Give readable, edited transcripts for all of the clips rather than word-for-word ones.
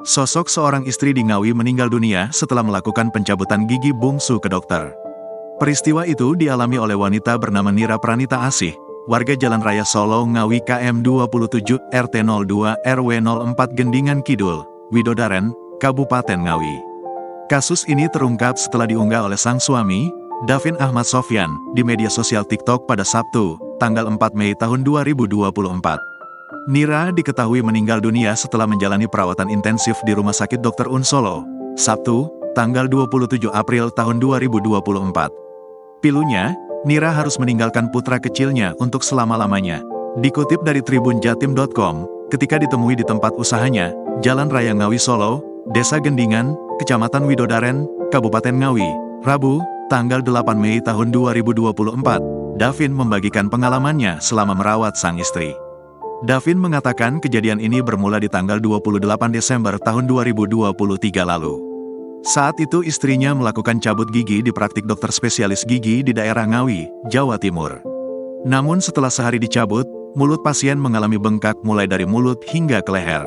Sosok seorang istri di Ngawi meninggal dunia setelah melakukan pencabutan gigi bungsu ke dokter. Peristiwa itu dialami oleh wanita bernama Nira Pranita Asih, warga Jalan Raya Solo Ngawi KM 27 RT 02 RW 04 Gendingan Kidul, Widodaren, Kabupaten Ngawi. Kasus ini terungkap setelah diunggah oleh sang suami, Davin Ahmad Sofyan, di media sosial TikTok pada Sabtu, tanggal 4 Mei tahun 2024. Nira diketahui meninggal dunia setelah menjalani perawatan intensif di Rumah Sakit Dr. Un Solo, Sabtu, tanggal 27 April tahun 2024. Pilunya, Nira harus meninggalkan putra kecilnya untuk selama-lamanya. Dikutip dari tribunjatim.com, ketika ditemui di tempat usahanya, Jalan Raya Ngawi Solo, Desa Gendingan, Kecamatan Widodaren, Kabupaten Ngawi, Rabu, tanggal 8 Mei tahun 2024, Davin membagikan pengalamannya selama merawat sang istri. Davin mengatakan kejadian ini bermula di tanggal 28 Desember tahun 2023 lalu. Saat itu istrinya melakukan cabut gigi di praktik dokter spesialis gigi di daerah Ngawi, Jawa Timur. Namun setelah sehari dicabut, mulut pasien mengalami bengkak mulai dari mulut hingga ke leher.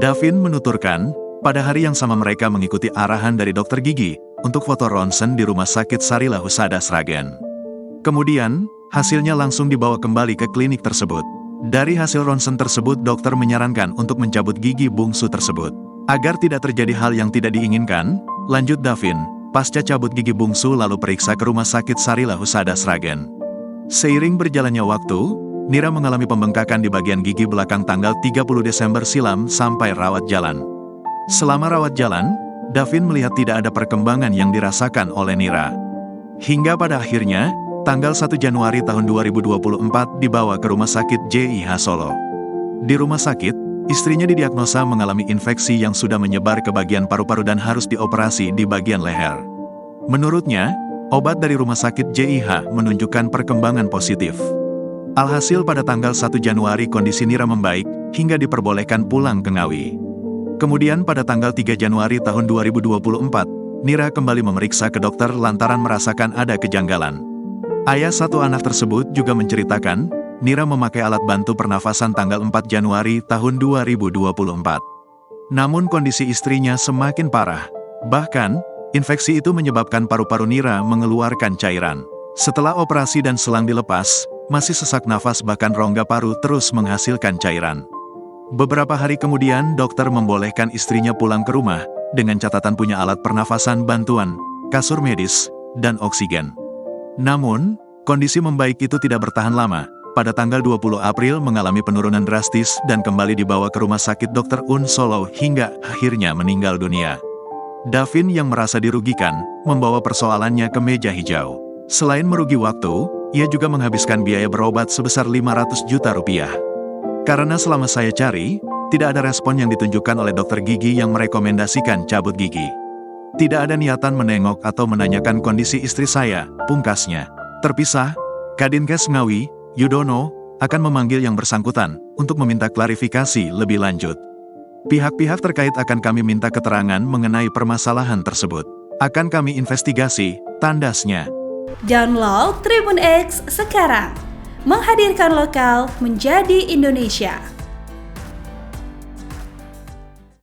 Davin menuturkan, pada hari yang sama mereka mengikuti arahan dari dokter gigi untuk foto ronsen di Rumah Sakit Sarila Husada Sragen. Kemudian, hasilnya langsung dibawa kembali ke klinik tersebut. Dari hasil ronsen tersebut dokter menyarankan untuk mencabut gigi bungsu tersebut. Agar tidak terjadi hal yang tidak diinginkan, lanjut Davin, pasca cabut gigi bungsu lalu periksa ke Rumah Sakit Sarila Husada Sragen. Seiring berjalannya waktu, Nira mengalami pembengkakan di bagian gigi belakang tanggal 30 Desember silam sampai rawat jalan. Selama rawat jalan, Davin melihat tidak ada perkembangan yang dirasakan oleh Nira. Hingga pada akhirnya, tanggal 1 Januari tahun 2024 dibawa ke Rumah Sakit JIH Solo. Di rumah sakit, istrinya didiagnosa mengalami infeksi yang sudah menyebar ke bagian paru-paru dan harus dioperasi di bagian leher. Menurutnya, obat dari Rumah Sakit JIH menunjukkan perkembangan positif. Alhasil pada tanggal 1 Januari kondisi Nira membaik, hingga diperbolehkan pulang ke Ngawi. Kemudian pada tanggal 3 Januari tahun 2024, Nira kembali memeriksa ke dokter lantaran merasakan ada kejanggalan. Ayah satu anak tersebut juga menceritakan, Nira memakai alat bantu pernafasan tanggal 4 Januari tahun 2024. Namun kondisi istrinya semakin parah. Bahkan, infeksi itu menyebabkan paru-paru Nira mengeluarkan cairan. Setelah operasi dan selang dilepas, masih sesak nafas bahkan rongga paru terus menghasilkan cairan. Beberapa hari kemudian dokter membolehkan istrinya pulang ke rumah, dengan catatan punya alat pernafasan bantuan, kasur medis, dan oksigen. Namun, kondisi membaik itu tidak bertahan lama. Pada tanggal 20 April mengalami penurunan drastis dan kembali dibawa ke Rumah Sakit Dr. Un Solo hingga akhirnya meninggal dunia. Davin yang merasa dirugikan, membawa persoalannya ke meja hijau. Selain merugi waktu, ia juga menghabiskan biaya berobat sebesar 500 juta rupiah. Karena selama saya cari, tidak ada respon yang ditunjukkan oleh dokter gigi yang merekomendasikan cabut gigi. Tidak ada niatan menengok atau menanyakan kondisi istri saya, pungkasnya. Terpisah, Kadinkes Ngawi, Yudono, akan memanggil yang bersangkutan untuk meminta klarifikasi lebih lanjut. Pihak-pihak terkait akan kami minta keterangan mengenai permasalahan tersebut. Akan kami investigasi, tandasnya. Download Tribun X sekarang. Menghadirkan lokal menjadi Indonesia.